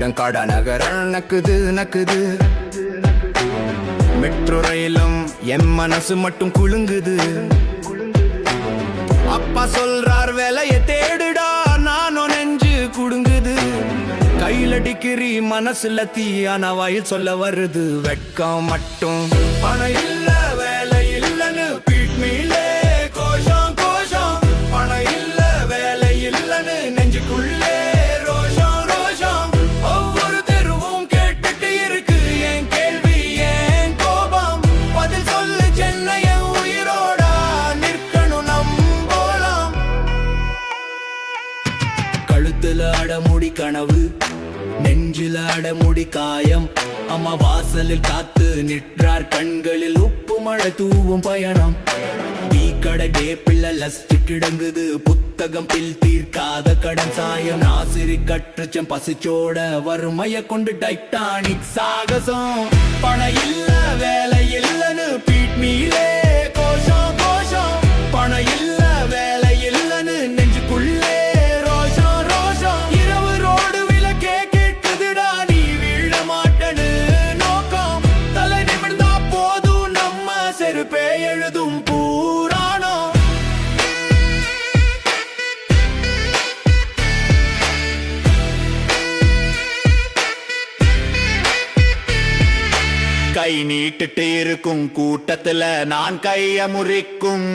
என் கடை நகர நக்குது நக்குது. மெட்ரோ ரயிலும் என் மனசு மட்டும் குலுங்குது. அப்பா சொல்றார் வேலைய தேடுடா, நானும் நெஞ்சு குடுங்குது. கையில டிகிரி மனசுல தீயான வாயில் சொல்ல வருது வெட்கம் மட்டும். பணம் இல்ல வேலை இல்லன்னு பீட்மீலே கோஷம் கோஷம். பணம் இல்ல வேலை இல்லன்னு நெஞ்சுக்குள்ளே ரோஷம் ரோஷம். ஒவ்வொரு தெருவும் கேட்டுட்டு இருக்கு என் கேள்வி ஏன் கோபம். பதில் சொல்லு சென்னைய உயிரோடா நிற்கணும் நம்போலாம். கழுத்துல அடமுடி கனவு, நெஞ்சில அடமுடி காயம். அம்மா வாசலில் காத்து நிற்றார், கண்களில் உப்பு மழை தூவும் பயணம். டீ கடை டேப்பிள்ள லஸ்ட் கிடங்குது, புத்தகம் பில் தீர்க்காத கடன் சாயம். நாசிரி கற்றுச்சம் பசிச்சோட வறுமைய கொண்டு டைட்டானிக் சாகசம். பணம் இல்ல வேலை இல்லன்னு பீட்மீலே கோஷம் கோஷம். பணம் இல்ல வேலை இல்லன்னு நெஞ்சுக்குள்ளே ரோஷம் ரோஷம். இரவு ரோடு விளக்கே கேட்குதுடா, நீ வீழ மாட்டனு நோக்கம். தலை நிமிர்ந்தா போதும் நம்ம செருப்பே எழுதும் பூராணம். கை நீட்டுட்டு இருக்கும் கூட்டத்துல நான் கைய முறிக்கும்